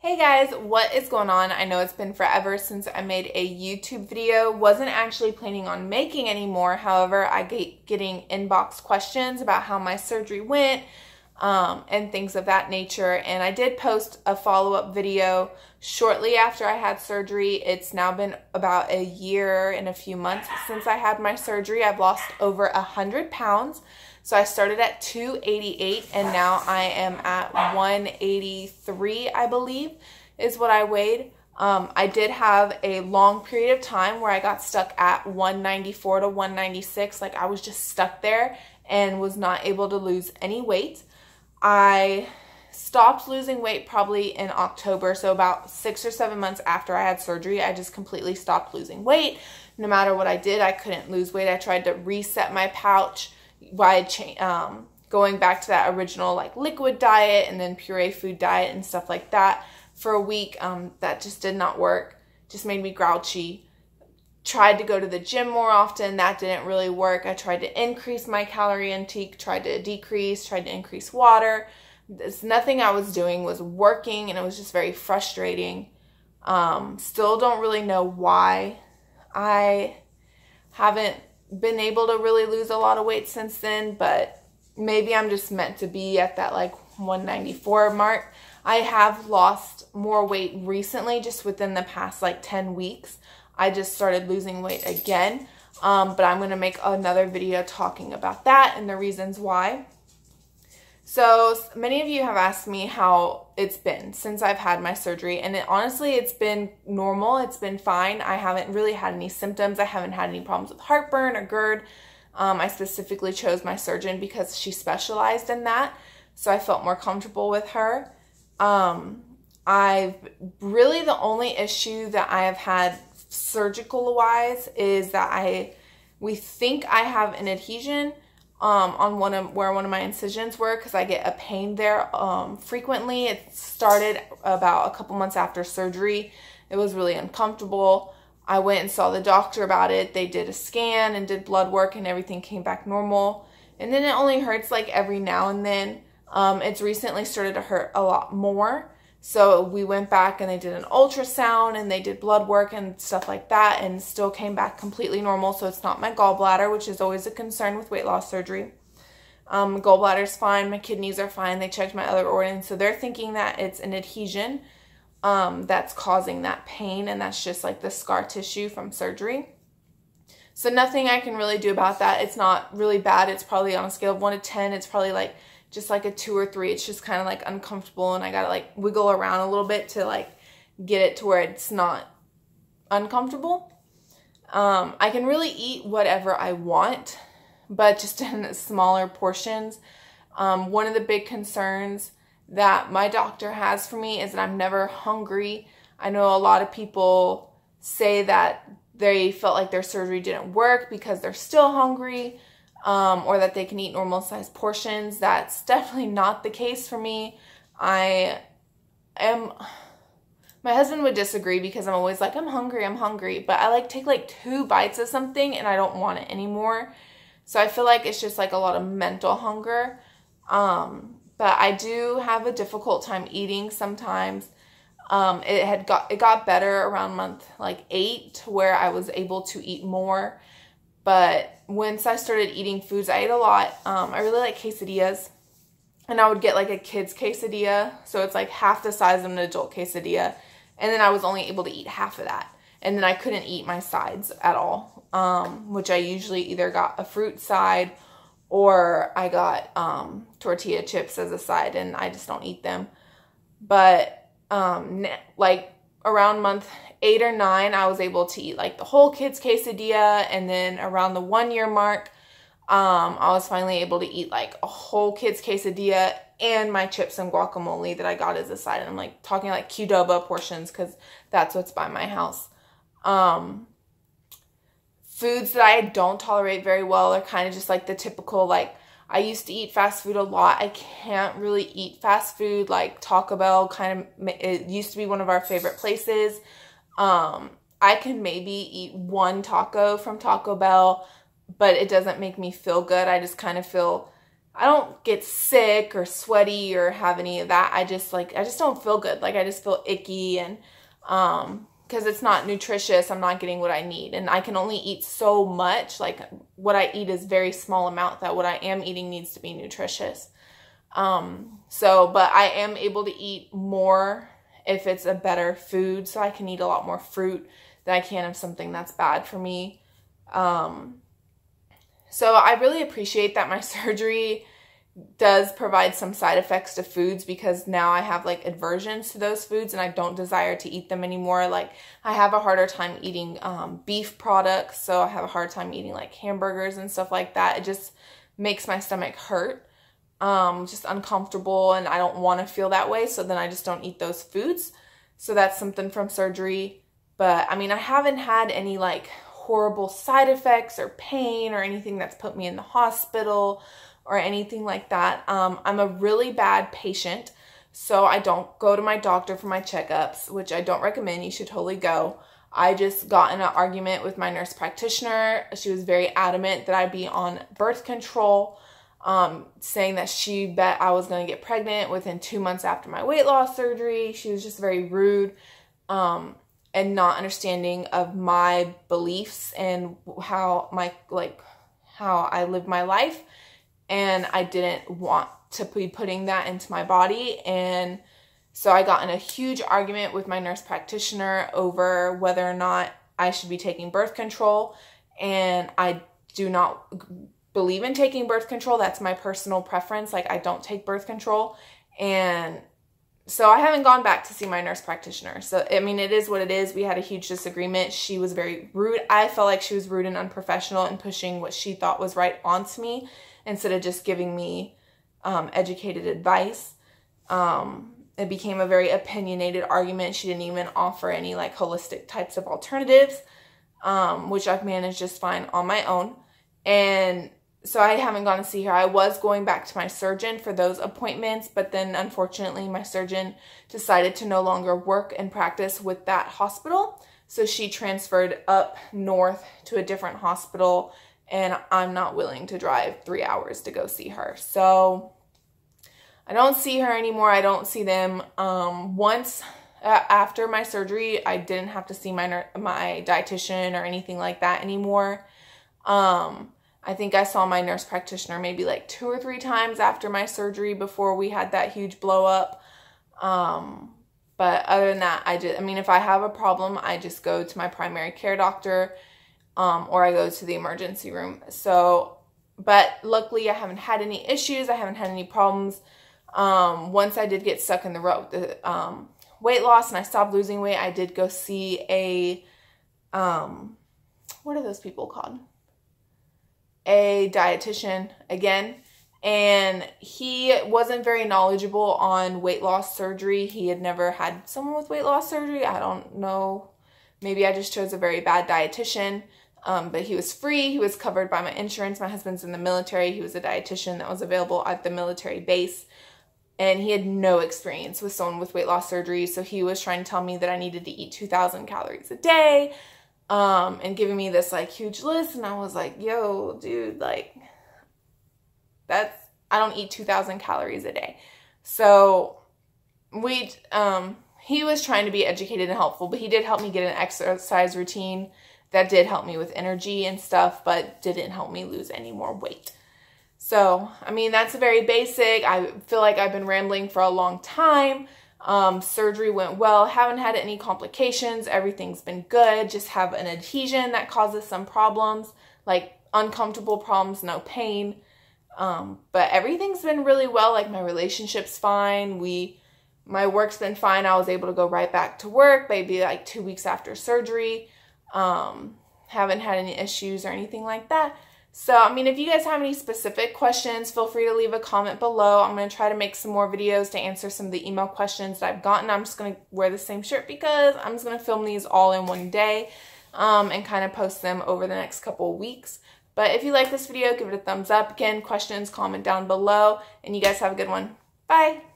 Hey guys, what is going on? I know it's been forever since I made a YouTube video. Wasn't actually planning on making any more. However, I get getting inbox questions about how my surgery went and things of that nature. And I did post a follow-up video shortly after I had surgery. It's now been about a year and a few months since I had my surgery. I've lost over 100 pounds. So I started at 288 and now I am at 183, I believe, is what I weighed. I did have a long period of time where I got stuck at 194 to 196. Like I was just stuck there and was not able to lose any weight. I stopped losing weight probably in October. So about 6 or 7 months after I had surgery, I just completely stopped losing weight. No matter what I did, I couldn't lose weight. I tried to reset my pouch by going back to that original like liquid diet and then puree food diet and stuff like that for a week. That just did not work. Just made me grouchy. Tried to go to the gym more often. That didn't really work. I tried to increase my calorie intake, tried to decrease, tried to increase water. Nothing I was doing was working, and it was just very frustrating. Still don't really know why. I haven't been able to really lose a lot of weight since then, but maybe I'm just meant to be at that like 194 mark. I have lost more weight recently, just within the past like 10 weeks. I just started losing weight again, but I'm going to make another video talking about that and the reasons why. So many of you have asked me how it's been since I've had my surgery, and honestly, it's been normal. It's been fine. I haven't really had any symptoms. I haven't had any problems with heartburn or GERD. I specifically chose my surgeon because she specialized in that, so I felt more comfortable with her. I've really, the only issue that I have had surgical wise is that we think I have an adhesion on where one of my incisions were, because I get a pain there frequently. It started about a couple months after surgery. It was really uncomfortable. I went and saw the doctor about it. They did a scan and did blood work and everything came back normal. And then it only hurts like every now and then. It's recently started to hurt a lot more. So we went back and they did an ultrasound and they did blood work and stuff like that, and still came back completely normal. So it's not my gallbladder, which is always a concern with weight loss surgery. Gallbladder's fine. My kidneys are fine. They checked my other organs. So they're thinking that it's an adhesion that's causing that pain, and that's just like the scar tissue from surgery. So nothing I can really do about that. It's not really bad. It's probably on a scale of 1 to 10. It's probably like just like a 2 or 3. It's just kind of like uncomfortable, and I gotta like wiggle around a little bit to like get it to where it's not uncomfortable. I can really eat whatever I want, but just in smaller portions. One of the big concerns that my doctor has for me is that I'm never hungry. I know a lot of people say that they felt like their surgery didn't work because they're still hungry. Or that they can eat normal sized portions. That's definitely not the case for me. My husband would disagree because I'm always like, I'm hungry, but I like take like 2 bites of something and I don't want it anymore. So I feel like it's just like a lot of mental hunger. But I do have a difficult time eating sometimes. It got better around month like 8 to where I was able to eat more. But once I started eating foods, I ate a lot. I really like quesadillas, and I would get like a kid's quesadilla. So it's like half the size of an adult quesadilla. And then I was only able to eat half of that. And then I couldn't eat my sides at all, which I usually either got a fruit side or I got tortilla chips as a side, and I just don't eat them. But like around month 8 or 9, I was able to eat like the whole kid's quesadilla, and then around the 1-year mark, I was finally able to eat like a whole kid's quesadilla and my chips and guacamole that I got as a side. And I'm like talking like Qdoba portions because that's what's by my house. Foods that I don't tolerate very well are kind of just like the typical, like I used to eat fast food a lot. I can't really eat fast food. Like Taco Bell it used to be one of our favorite places. I can maybe eat 1 taco from Taco Bell, but it doesn't make me feel good. I just kind of feel I don't get sick or sweaty or have any of that. I just don't feel good. Like I just feel icky, and because it's not nutritious, I'm not getting what I need. And I can only eat so much. Like what I eat is very small amount, that what I am eating needs to be nutritious. But I am able to eat more if it's a better food. So I can eat a lot more fruit than I can of something that's bad for me. So I really appreciate that my surgery does provide some side effects to foods, because now I have like aversions to those foods and I don't desire to eat them anymore. Like I have a harder time eating beef products, so I have a hard time eating like hamburgers and stuff like that. It just makes my stomach hurt, just uncomfortable, and I don't want to feel that way, so then I just don't eat those foods. So that's something from surgery. But I mean, I haven't had any like horrible side effects or pain or anything that's put me in the hospital or anything like that. I'm a really bad patient, so I don't go to my doctor for my checkups, which I don't recommend. You should totally go. I just got in an argument with my nurse practitioner. She was very adamant that I be on birth control, saying that she bet I was going to get pregnant within 2 months after my weight loss surgery. She was just very rude, and not understanding of my beliefs and how I live my life. And I didn't want to be putting that into my body. And so I got in a huge argument with my nurse practitioner over whether or not I should be taking birth control. And I do not believe in taking birth control. That's my personal preference. Like I don't take birth control. And so I haven't gone back to see my nurse practitioner. So, I mean, it is what it is. We had a huge disagreement. She was very rude. I felt like she was rude and unprofessional and pushing what she thought was right onto me, instead of just giving me educated advice. It became a very opinionated argument. She didn't even offer any like holistic types of alternatives, which I've managed just fine on my own. And so I haven't gone to see her. I was going back to my surgeon for those appointments, but then unfortunately my surgeon decided to no longer work and practice with that hospital. So she transferred up north to a different hospital, and I'm not willing to drive 3 hours to go see her. So I don't see her anymore. I don't see them. Once after my surgery, I didn't have to see my dietitian or anything like that anymore. I think I saw my nurse practitioner maybe like 2 or 3 times after my surgery before we had that huge blow up. But other than that, if I have a problem, I just go to my primary care doctor, or I go to the emergency room. So, but luckily I haven't had any issues. I haven't had any problems. Once I did get stuck in the weight loss and I stopped losing weight, I did go see a, what are those people called? A dietitian again. And he wasn't very knowledgeable on weight loss surgery. He had never had someone with weight loss surgery. I don't know. Maybe I just chose a very bad dietitian. But he was free. He was covered by my insurance. My husband's in the military. He was a dietitian that was available at the military base. And he had no experience with someone with weight loss surgery. So he was trying to tell me that I needed to eat 2,000 calories a day. And giving me this like huge list. And I was like, yo, dude, like I don't eat 2,000 calories a day. So he was trying to be educated and helpful, but he did help me get an exercise routine that did help me with energy and stuff, but didn't help me lose any more weight. So, I mean, that's very basic. I feel like I've been rambling for a long time. Surgery went well. Haven't had any complications. Everything's been good. Just have an adhesion that causes some problems, like uncomfortable problems, no pain. But everything's been really well. Like my relationship's fine. My work's been fine. I was able to go right back to work maybe like 2 weeks after surgery. Haven't had any issues or anything like that. So, I mean, if you guys have any specific questions, feel free to leave a comment below. I'm going to try to make some more videos to answer some of the email questions that I've gotten. I'm just going to wear the same shirt because I'm just going to film these all in one day, and kind of post them over the next couple of weeks. But if you like this video, give it a thumbs up. Again, questions, comment down below, and you guys have a good one. Bye!